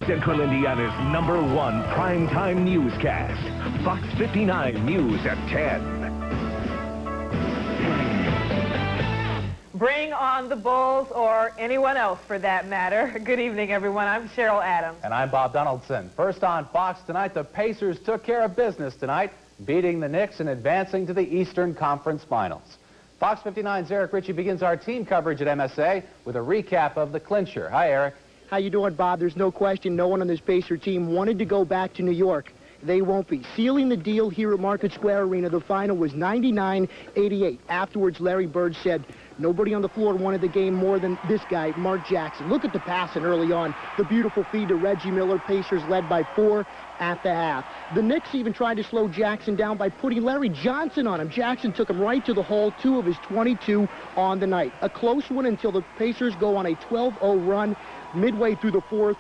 Central Indiana's #1 primetime newscast. Fox 59 News at 10. Bring on the Bulls, or anyone else for that matter. Good evening, everyone. I'm Cheryl Adams. And I'm Bob Donaldson. First on Fox tonight, the Pacers took care of business tonight, beating the Knicks and advancing to the Eastern Conference Finals. Fox 59's Eric Ritchie begins our team coverage at MSA with a recap of the clincher. Hi, Eric. How you doing, Bob? There's no question no one on this Pacer team wanted to go back to New York. They won't be. Sealing the deal here at Market Square Arena, the final was 99-88. Afterwards, Larry Bird said nobody on the floor wanted the game more than this guy, Mark Jackson. Look at the passing early on. The beautiful feed to Reggie Miller. Pacers led by 4 at the half. The Knicks even tried to slow Jackson down by putting Larry Johnson on him. Jackson took him right to the hole, 2 of his 22 on the night. A close one until the Pacers go on a 12-0 run midway through the fourth,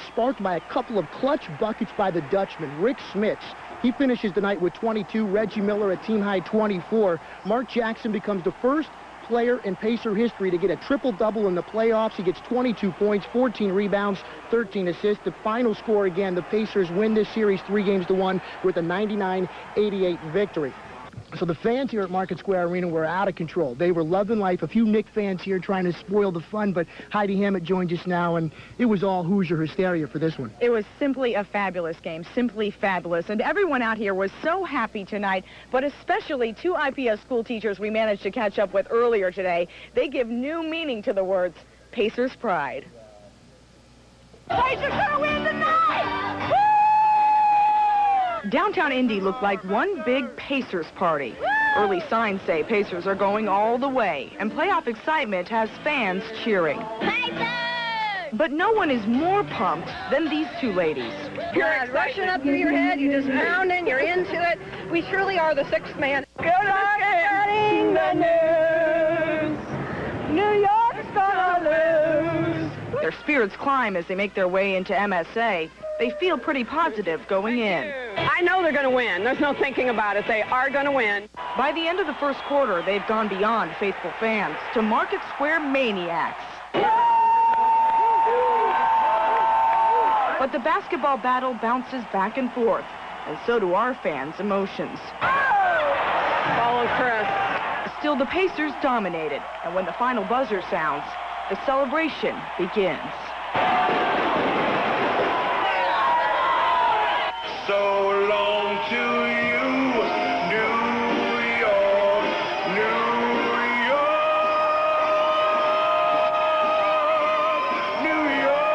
sparked by a couple of clutch buckets by the Dutchman, Rick Smits. He finishes the night with 22, Reggie Miller a team-high 24. Mark Jackson becomes the first player in Pacer history to get a triple-double in the playoffs. He gets 22 points, 14 rebounds, 13 assists. The final score again, the Pacers win this series 3-1 with a 99-88 victory. So the fans here at Market Square Arena were out of control. They were loving life. A few Knick fans here trying to spoil the fun, but Heidi Hammett joined us now, and it was all Hoosier hysteria for this one. It was simply a fabulous game, simply fabulous. And everyone out here was so happy tonight, but especially 2 IPS school teachers we managed to catch up with earlier today. They give new meaning to the words Pacers pride. Pacers gonna win tonight! Woo! Downtown Indy looked like one big Pacers party. Early signs say Pacers are going all the way, and playoff excitement has fans cheering. Pacers! But no one is more pumped than these 2 ladies. You're rushing up through your head, you're just pounding, you're into it. We truly are the 6th man. Good luck getting the news. New York's gonna lose. Their spirits climb as they make their way into MSA. They feel pretty positive going in. I know they're going to win. There's no thinking about it. They are going to win. By the end of the first quarter, they've gone beyond faithful fans to Market Square maniacs. But the basketball battle bounces back and forth, and so do our fans' emotions. Follow Chris. Still, the Pacers dominated, and when the final buzzer sounds, the celebration begins. So long to you, New York, New York, New York.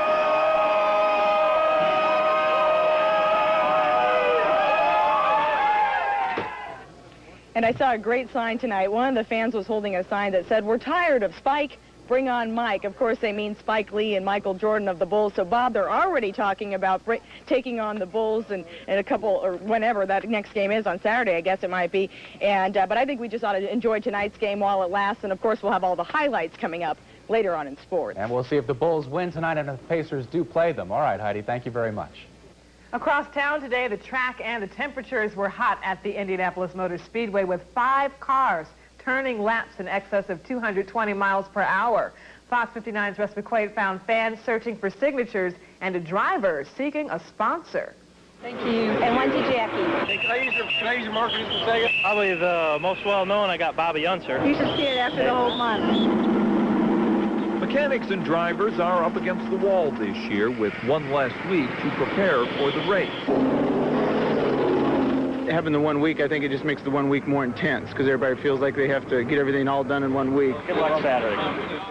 And I saw a great sign tonight. One of the fans was holding a sign that said, "We're tired of Spike. Bring on Mike." Of course, they mean Spike Lee and Michael Jordan of the Bulls. So, Bob, they're already talking about taking on the Bulls in a couple, or whenever that next game is, on Saturday, I guess it might be. And but I think we just ought to enjoy tonight's game while it lasts. And, of course, we'll have all the highlights coming up later on in sports. And we'll see if the Bulls win tonight and if the Pacers do play them. All right, Heidi, thank you very much. Across town today, the track and the temperatures were hot at the Indianapolis Motor Speedway with 5 cars turning laps in excess of 220 miles per hour. Fox 59's Russ McQuaid found fans searching for signatures and a driver seeking a sponsor. Thank you. And one to Jackie. Hey, can I use your marker just a second? Probably the most well-known, I got Bobby Unser. You should see it after the whole month. Mechanics and drivers are up against the wall this year with one last week to prepare for the race. Having the 1 week, I think it just makes the 1 week more intense because everybody feels like they have to get everything all done in 1 week. Good luck Saturday.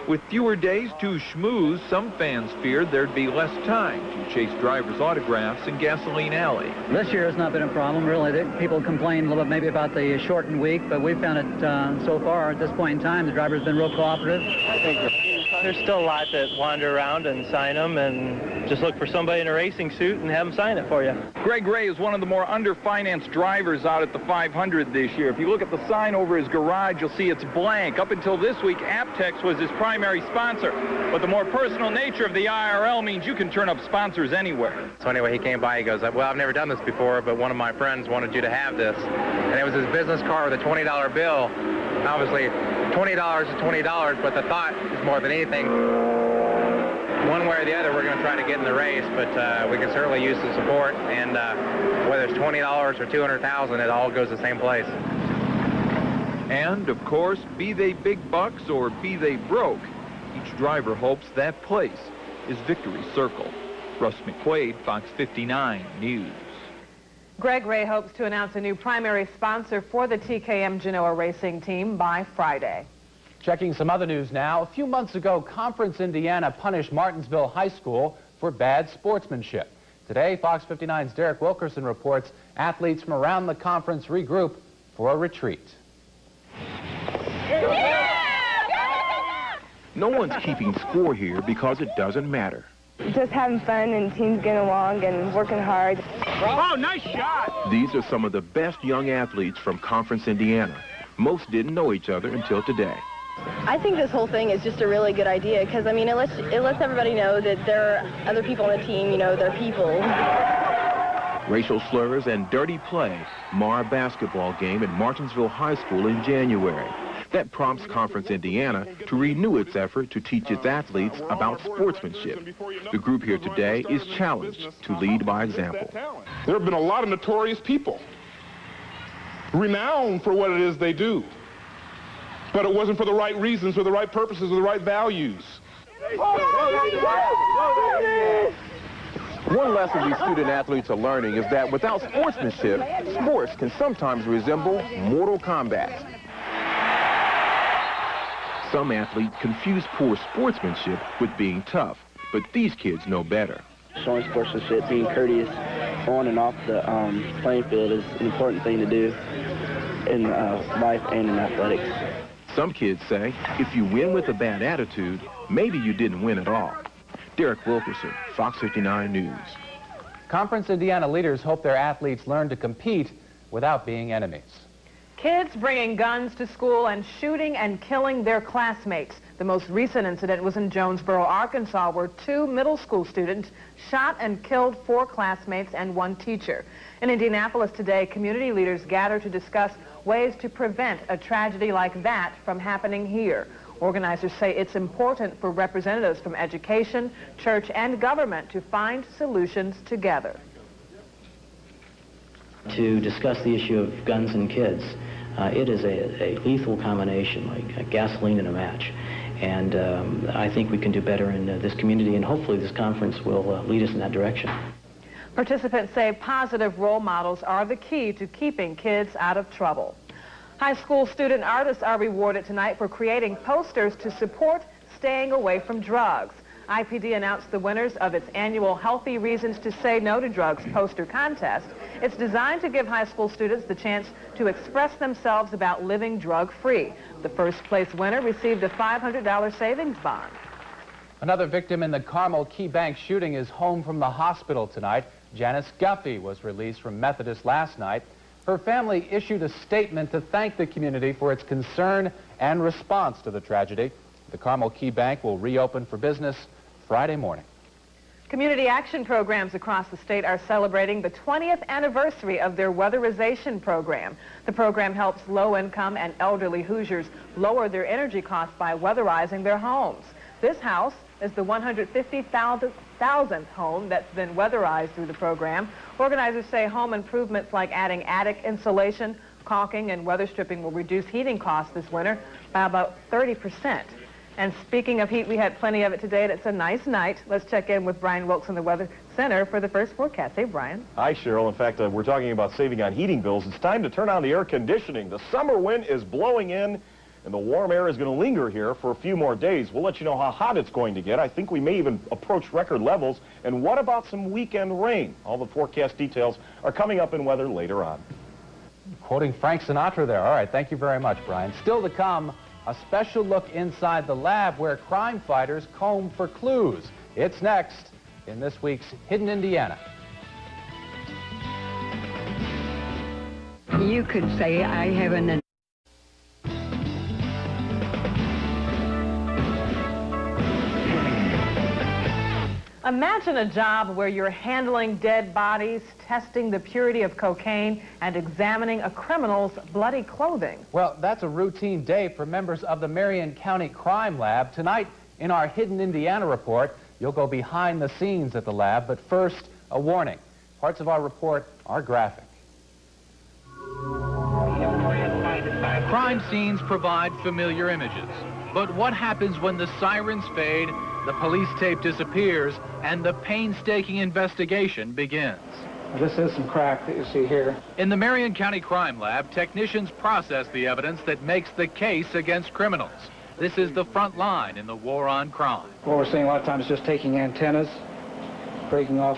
With fewer days to schmooze, some fans feared there'd be less time to chase drivers' autographs in Gasoline Alley. This year has not been a problem, really. People complain a little bit maybe about the shortened week, but we've found it so far at this point in time, the drivers have been real cooperative. I think there's still a lot that wander around and sign them and just look for somebody in a racing suit and have them sign it for you. Greg Ray is one of the more underfinanced drivers out at the 500 this year. If you look at the sign over his garage, you'll see it's blank. Up until this week, Aptex was his primary sponsor. But the more personal nature of the IRL means you can turn up sponsors anywhere. So anyway, he came by, he goes, well, I've never done this before, but one of my friends wanted you to have this. And it was his business card with a $20 bill. Obviously, $20 is $20, but the thought is more than anything. one way or the other, we're going to try to get in the race, but we can certainly use the support, and whether it's $20 or $200,000, it all goes the same place. And, of course, be they big bucks or be they broke, each driver hopes that place is Victory Circle. Russ McQuaid, Fox 59 News. Greg Ray hopes to announce a new primary sponsor for the TKM Genoa racing team by Friday. Checking some other news now. A few months ago, Conference Indiana punished Martinsville High School for bad sportsmanship. Today, Fox 59's Derek Wilkerson reports athletes from around the conference regroup for a retreat. No one's keeping score here because it doesn't matter. Just having fun and teams getting along and working hard. Oh, nice shot! These are some of the best young athletes from Conference Indiana. Most didn't know each other until today. I think this whole thing is just a really good idea because, I mean, it lets everybody know that there are other people on the team, you know, they're people. Racial slurs and dirty play mar a basketball game at Martinsville High School in January. That prompts Conference Indiana to renew its effort to teach its athletes about sportsmanship. The group here today is challenged to lead by example. There have been a lot of notorious people, renowned for what it is they do, but it wasn't for the right reasons, for the right purposes, or the right values. One lesson these student athletes are learning is that without sportsmanship, sports can sometimes resemble Mortal Kombat. Some athletes confuse poor sportsmanship with being tough, but these kids know better. Showing sportsmanship, being courteous on and off the playing field is an important thing to do in life and in athletics. Some kids say, if you win with a bad attitude, maybe you didn't win at all. Derek Wilkerson, Fox 59 News. Conference Indiana leaders hope their athletes learn to compete without being enemies. Kids bringing guns to school and shooting and killing their classmates. The most recent incident was in Jonesboro, Arkansas, where 2 middle school students shot and killed 4 classmates and 1 teacher. In Indianapolis today, community leaders gather to discuss ways to prevent a tragedy like that from happening here. Organizers say it's important for representatives from education, church, and government to find solutions together. To discuss the issue of guns and kids. It is a lethal combination, like a gasoline in a match. And I think we can do better in this community, and hopefully this conference will lead us in that direction. Participants say positive role models are the key to keeping kids out of trouble. High school student artists are rewarded tonight for creating posters to support staying away from drugs. IPD announced the winners of its annual Healthy Reasons to Say No to Drugs poster contest. It's designed to give high school students the chance to express themselves about living drug-free. The first place winner received a $500 savings bond. Another victim in the Carmel Key Bank shooting is home from the hospital tonight. Janice Guffey was released from Methodist last night. Her family issued a statement to thank the community for its concern and response to the tragedy. The Carmel Key Bank will reopen for business Friday morning. Community action programs across the state are celebrating the 20th anniversary of their weatherization program. The program helps low-income and elderly Hoosiers lower their energy costs by weatherizing their homes. This house is the 150,000th home that's been weatherized through the program. Organizers say home improvements like adding attic insulation, caulking, and weather stripping will reduce heating costs this winter by about 30%. And speaking of heat, we had plenty of it today, and it's a nice night. Let's check in with Brian Wilkes in the Weather Center for the first forecast. Hey, Brian. Hi, Cheryl. In fact, we're talking about saving on heating bills. It's time to turn on the air conditioning. The summer wind is blowing in, and the warm air is going to linger here for a few more days. We'll let you know how hot it's going to get. I think we may even approach record levels. And what about some weekend rain? All the forecast details are coming up in weather later on. Quoting Frank Sinatra there. All right, thank you very much, Brian. Still to come, a special look inside the lab where crime fighters comb for clues. It's next in this week's Hidden Indiana. You could say I have an... Imagine a job where you're handling dead bodies, testing the purity of cocaine, and examining a criminal's bloody clothing. Well, that's a routine day for members of the Marion County Crime Lab. Tonight, in our Hidden Indiana report, You'll go behind the scenes at the lab, but first, a warning. Parts of our report are graphic. Crime scenes provide familiar images. But what happens when the sirens fade, the police tape disappears, and the painstaking investigation begins? This is some crack that you see here. In the Marion County Crime Lab, technicians process the evidence that makes the case against criminals. This is the front line in the war on crime. What we're seeing a lot of times is just taking antennas, breaking off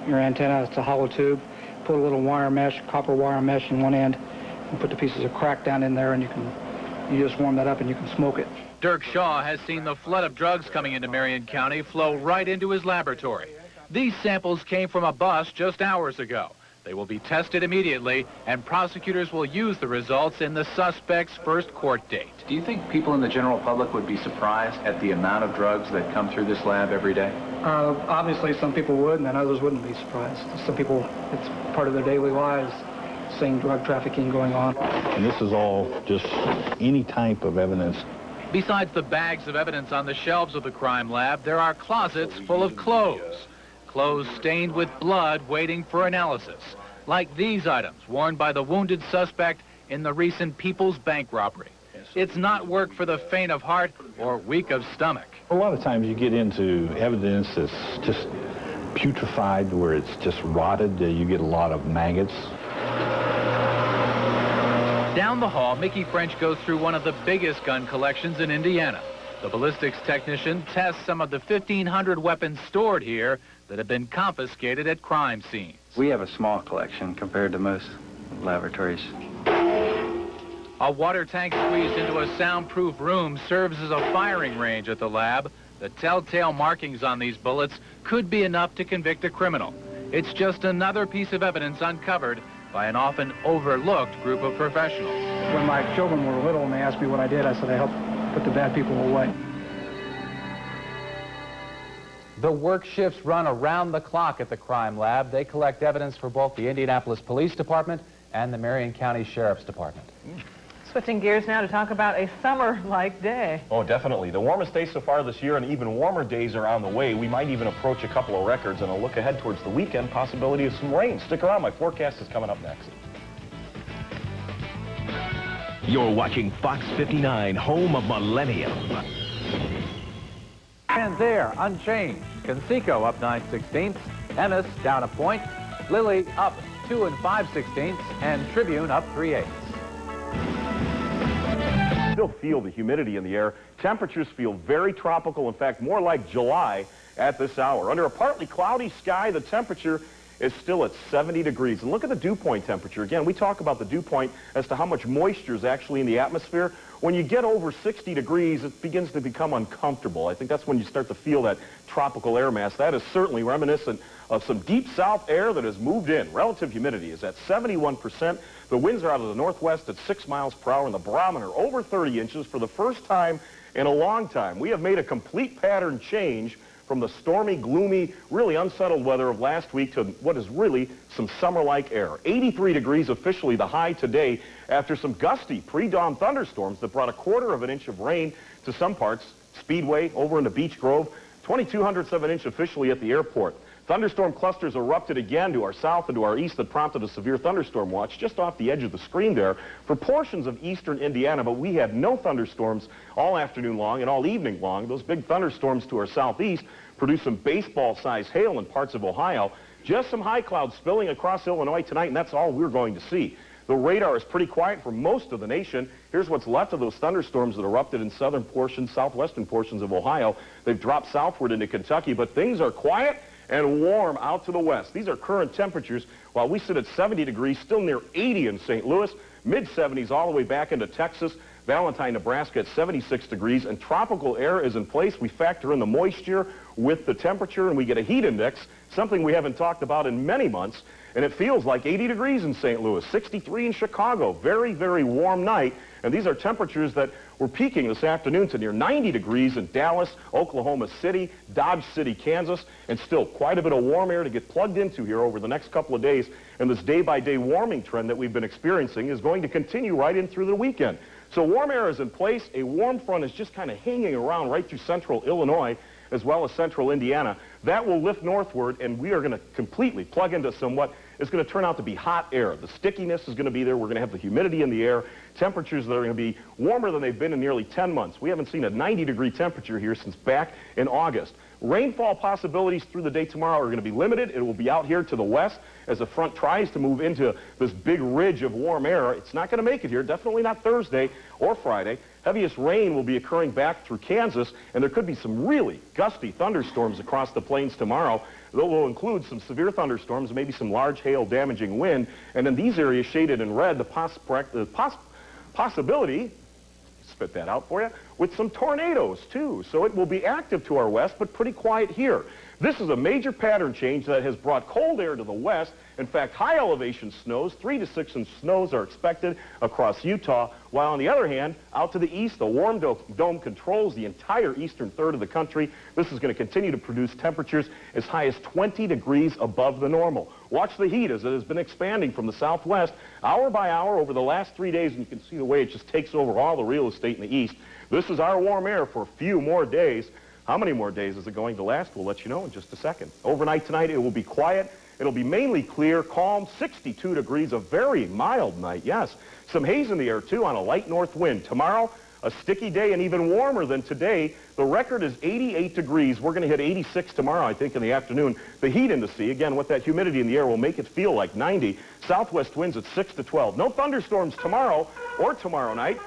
your antenna. It's a hollow tube. Put a little wire mesh, copper wire mesh in one end, and put the pieces of crack down in there, and you just warm that up and you can smoke it. Dirk Shaw has seen the flood of drugs coming into Marion County flow right into his laboratory. These samples came from a bus just hours ago. They will be tested immediately, and prosecutors will use the results in the suspect's first court date. Do you think people in the general public would be surprised at the amount of drugs that come through this lab every day? Obviously, some people would, and then others wouldn't be surprised. Some people, it's part of their daily lives, seeing drug trafficking going on. And this is all just any type of evidence. Besides the bags of evidence on the shelves of the crime lab, there are closets full of clothes. Clothes stained with blood waiting for analysis, like these items worn by the wounded suspect in the recent People's Bank robbery. It's not work for the faint of heart or weak of stomach. A lot of times you get into evidence that's just putrefied, where it's just rotted. You get a lot of maggots. Down the hall, Mickey French goes through one of the biggest gun collections in Indiana. The ballistics technician tests some of the 1,500 weapons stored here that have been confiscated at crime scenes. We have a small collection compared to most laboratories. A water tank squeezed into a soundproof room serves as a firing range at the lab. The telltale markings on these bullets could be enough to convict a criminal. It's just another piece of evidence uncovered by an often overlooked group of professionals. When my children were little and they asked me what I did, I said I helped put the bad people away. The work shifts run around the clock at the crime lab. They collect evidence for both the Indianapolis Police Department and the Marion County Sheriff's Department. Switching gears now to talk about a summer-like day. Oh, definitely. The warmest day so far this year, and even warmer days are on the way. We might even approach a couple of records, and a look ahead towards the weekend, possibility of some rain. Stick around. My forecast is coming up next. You're watching Fox 59, home of Millennium. And there, unchanged. Conseco up 9/16, Ennis down a point, Lilly up 2 5/16, and Tribune up 3/8. Still feel the humidity in the air. Temperatures feel very tropical, in fact, more like July at this hour. Under a partly cloudy sky, the temperature is still at 70 degrees. And look at the dew point temperature. Again, we talk about the dew point as to how much moisture is actually in the atmosphere. When you get over 60 degrees, it begins to become uncomfortable. I think that's when you start to feel that tropical air mass. That is certainly reminiscent of some deep south air that has moved in. Relative humidity is at 71%. The winds are out of the northwest at 6 miles per hour, and the barometer over 30 inches for the first time in a long time. We have made a complete pattern change from the stormy, gloomy, really unsettled weather of last week to what is really some summer-like air. 83 degrees officially the high today after some gusty pre-dawn thunderstorms that brought 1/4 inch of rain to some parts. Speedway over into Beech Grove, 2,200ths of an inch officially at the airport. Thunderstorm clusters erupted again to our south and to our east that prompted a severe thunderstorm watch just off the edge of the screen there for portions of eastern Indiana, but we had no thunderstorms all afternoon long and all evening long. Those big thunderstorms to our southeast produced some baseball-sized hail in parts of Ohio. Just some high clouds spilling across Illinois tonight, and that's all we're going to see. The radar is pretty quiet for most of the nation. Here's what's left of those thunderstorms that erupted in southern portions, southwestern portions of Ohio. They've dropped southward into Kentucky, but things are quiet and warm out to the west. These are current temperatures. While we sit at 70 degrees, still near 80 in St. Louis, mid-70s all the way back into Texas, Valentine, Nebraska at 76 degrees, and tropical air is in place. We factor in the moisture with the temperature, and we get a heat index, something we haven't talked about in many months, and it feels like 80 degrees in St. Louis, 63 in Chicago. Very, very warm night, and these are temperatures that were peaking this afternoon to near 90 degrees in Dallas, Oklahoma City, Dodge City, Kansas, and still quite a bit of warm air to get plugged into here over the next couple of days, and this day-by-day warming trend that we've been experiencing is going to continue right in through the weekend. So warm air is in place. A warm front is just kind of hanging around right through central Illinois. as well as central Indiana. That will lift northward, and we are going to completely plug into somewhat is going to turn out to be hot air. The stickiness is going to be there. We're going to have the humidity in the air, temperatures that are going to be warmer than they've been in nearly 10 months. We haven't seen a 90-degree temperature here since back in August. Rainfall possibilities through the day tomorrow are going to be limited. It will be out here to the west as the front tries to move into this big ridge of warm air. It's not going to make it here, definitely not Thursday or Friday. Heaviest rain will be occurring back through Kansas, and there could be some really gusty thunderstorms across the plains tomorrow. That will include some severe thunderstorms, maybe some large hail damaging wind, and in these areas shaded in red, the possibility, spit that out for you, with some tornadoes too. So it will be active to our west, but pretty quiet here. This is a major pattern change that has brought cold air to the west. In fact, high elevation snows, 3 to 6 inch snows are expected across Utah, while on the other hand, out to the east, the warm dome controls the entire eastern third of the country. This is going to continue to produce temperatures as high as 20 degrees above the normal. Watch the heat as it has been expanding from the southwest hour by hour over the last 3 days, and you can see the way it just takes over all the real estate in the east. This is our warm air for a few more days. How many more days is it going to last? We'll let you know in just a second. Overnight tonight, it will be quiet. It'll be mainly clear, calm, 62 degrees, a very mild night, yes. Some haze in the air, too, on a light north wind. Tomorrow, a sticky day and even warmer than today. The record is 88 degrees. We're going to hit 86 tomorrow, I think, in the afternoon. The heat in the sea, again, with that humidity in the air, will make it feel like 90. Southwest winds at 6 to 12. No thunderstorms tomorrow or tomorrow night.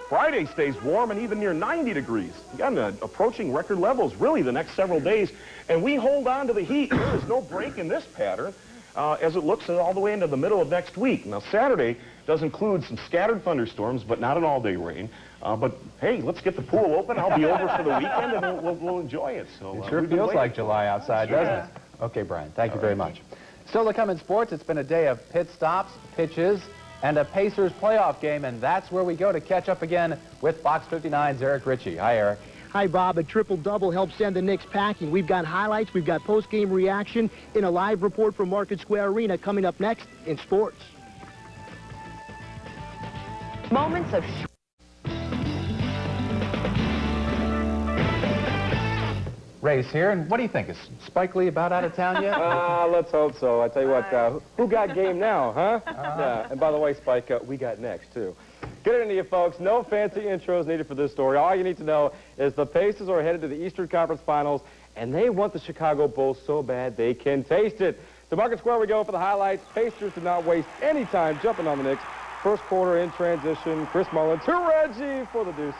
Friday stays warm and even near 90 degrees. Again, approaching record levels really the next several days. And we hold on to the heat. There is no break in this pattern as it looks all the way into the middle of next week. Now, Saturday does include some scattered thunderstorms, but not an all-day rain. But, hey, let's get the pool open. I'll be over for the weekend, and we'll enjoy it. So, it sure feels like July outside, doesn't it? Okay, Brian, thank you very much. Still to come in sports, it's been a day of pit stops, pitches, and a Pacers playoff game, and that's where we go to catch up again with Fox 59's Eric Ritchie. Hi, Eric. Hi, Bob. A triple-double helps send the Knicks packing. We've got highlights, we've got post-game reaction in a live report from Market Square Arena coming up next in sports. Moments of Ray's here, and what do you think? Is Spike Lee about out of town yet? Let's hope so. I tell you what, who got game now, huh? Yeah, and by the way, Spike, we got next, too. Good evening to you, folks. No fancy intros needed for this story. All you need to know is the Pacers are headed to the Eastern Conference Finals, and they want the Chicago Bulls so bad they can taste it. To Market Square we go for the highlights. Pacers did not waste any time jumping on the Knicks. First quarter in transition, Chris Mullin to Reggie for the deuce.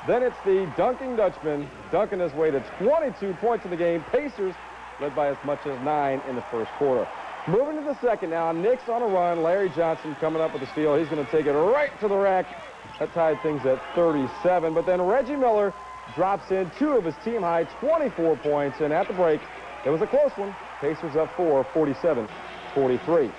Then it's the dunking Dutchman, dunking his way to 22 points in the game. Pacers led by as much as 9 in the first quarter. Moving to the second now, Knicks on a run. Larry Johnson coming up with the steal. He's going to take it right to the rack. That tied things at 37. But then Reggie Miller drops in 2 of his team-high 24 points. And at the break, it was a close one. Pacers up 4, 47-43.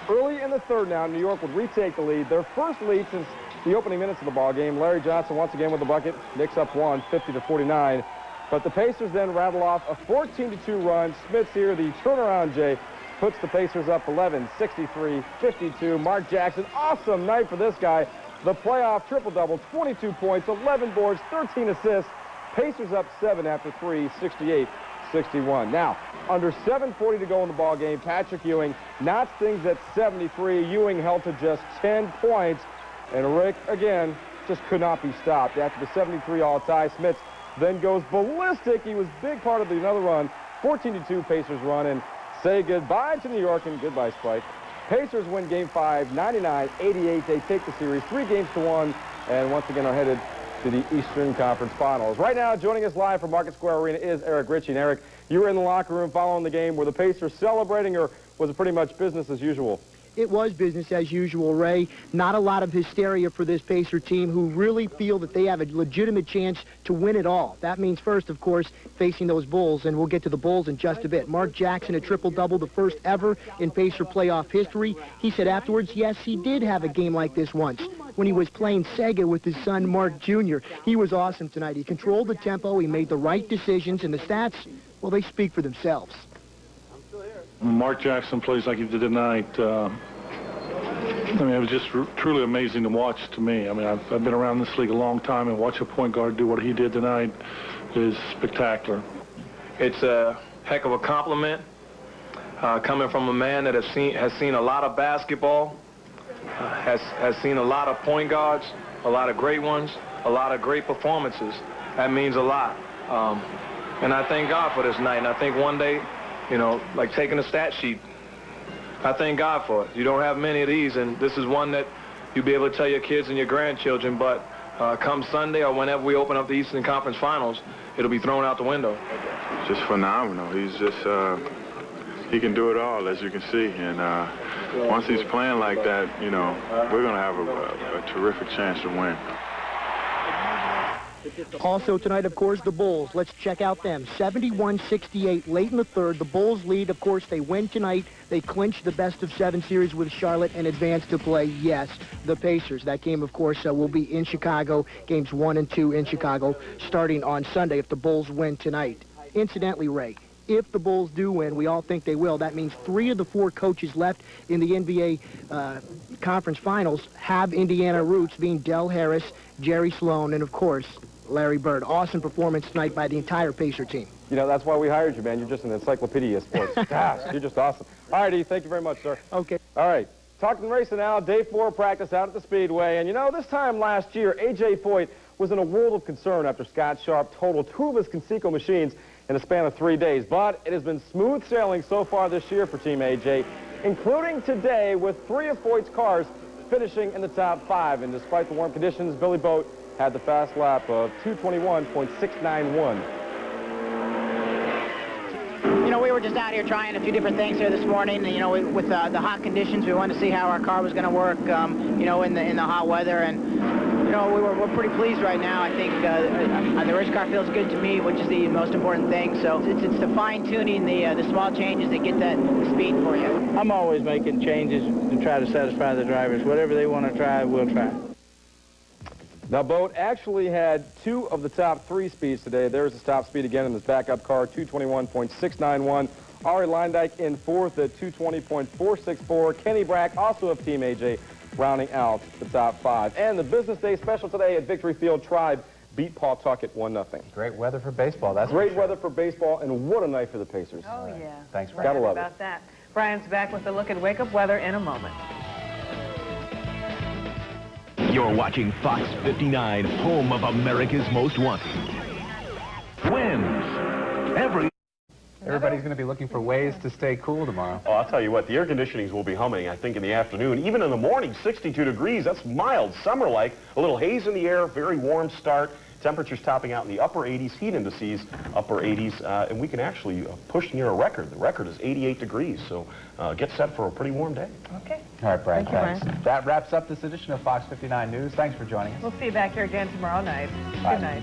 Early in the third now, New York would retake the lead. Their first lead since the opening minutes of the ball game. Larry Johnson once again with the bucket. Knicks up 1, 50-49. But the Pacers then rattle off a 14-2 run. Smith's here, the turnaround J, puts the Pacers up 11, 63-52. Mark Jackson, awesome night for this guy. The playoff triple-double, 22 points, 11 boards, 13 assists. Pacers up 7 after 3, 68-61. Now, under 7:40 to go in the ball game, Patrick Ewing knots things at 73. Ewing held to just 10 points. And Rick, again, just could not be stopped. After the 73 all-tie, Smith then goes ballistic. He was a big part of another run. 14-2 Pacers run, and say goodbye to New York and goodbye, Spike. Pacers win Game 5, 99-88. They take the series 3-1, and once again are headed to the Eastern Conference Finals. Right now, joining us live from Market Square Arena is Eric Ritchie. And Eric, you were in the locker room following the game. Were the Pacers celebrating, or was it pretty much business as usual? It was business as usual, Ray. Not a lot of hysteria for this Pacer team, who really feel that they have a legitimate chance to win it all. That means first, of course, facing those Bulls, and we'll get to the Bulls in just a bit. Mark Jackson, a triple-double, the first ever in Pacer playoff history. He said afterwards, yes, he did have a game like this once, when he was playing Sega with his son, Mark Jr. He was awesome tonight. He controlled the tempo, he made the right decisions, and the stats, well, they speak for themselves. Mark Jackson plays like he did tonight. I mean, it was just truly amazing to watch to me. I mean, I've been around this league a long time, and watch a point guard do what he did tonight is spectacular. It's a heck of a compliment coming from a man that has seen a lot of basketball, has seen a lot of point guards, a lot of great ones, a lot of great performances. That means a lot. And I thank God for this night. And I think one day, you know, like taking a stat sheet, I thank God for it. You don't have many of these, and this is one that you'll be able to tell your kids and your grandchildren, but come Sunday or whenever we open up the Eastern Conference Finals, it'll be thrown out the window. Just phenomenal. He's just, he can do it all, as you can see. And once he's playing like that, you know, we're going to have a terrific chance to win. Also tonight, of course, the Bulls. Let's check out them. 71-68 late in the third. The Bulls lead. Of course, they win tonight. They clinch the best-of-7 series with Charlotte and advance to play, yes, the Pacers. That game, of course, will be in Chicago. Games 1 and 2 in Chicago starting on Sunday if the Bulls win tonight. Incidentally, Ray, if the Bulls do win, we all think they will, that means 3 of the 4 coaches left in the NBA Conference Finals have Indiana roots, being Del Harris, Jerry Sloan, and, of course, Larry Bird. Awesome performance tonight by the entire Pacer team. You know, that's why we hired you, man. You're just an encyclopedia of sports. Gosh, you're just awesome. All righty, thank you very much, sir. Okay. All right, talking racing now. Day 4 practice out at the Speedway. And, you know, this time last year, A.J. Foyt was in a world of concern after Scott Sharp totaled 2 of his Conseco machines in a span of 3 days. But it has been smooth sailing so far this year for Team A.J., including today with 3 of Foyt's cars finishing in the top 5. And despite the warm conditions, Billy Boat had the fast lap of 2:21.691. You know, we were just out here trying a few different things here this morning. You know, with the hot conditions, we wanted to see how our car was going to work, you know, in the hot weather. And, you know, we're pretty pleased right now. I think the race car feels good to me, which is the most important thing. So it's the fine-tuning, the small changes that get that speed for you. I'm always making changes to try to satisfy the drivers. Whatever they want to try, we'll try. Now, Boat actually had 2 of the top 3 speeds today. There's his top speed again in his backup car, 2:21.691. Ari Leindyke in 4th at 2:20.464. Kenny Brack, also of Team AJ, rounding out the top 5. And the Business Day special today at Victory Field, Tribe beat Pawtucket 1-0. Great weather for baseball, that's Great weather for baseball, and what a night for the Pacers. Oh, yeah. Thanks, We're Gotta happy love about that. Brian's back with a look at wake-up weather in a moment. You're watching Fox 59, home of America's Most Wanted. Wins. Everybody's going to be looking for ways to stay cool tomorrow. Oh, I'll tell you what, the air conditionings will be humming, I think, in the afternoon. Even in the morning, 62 degrees. That's mild, summer-like. A little haze in the air, very warm start. Temperatures topping out in the upper 80s, heat indices upper 80s, and we can actually push near a record. The record is 88 degrees, so get set for a pretty warm day. Okay. All right, Brian, Thank you, thanks. That wraps up this edition of Fox 59 News. Thanks for joining us. We'll see you back here again tomorrow night. Bye. Good night.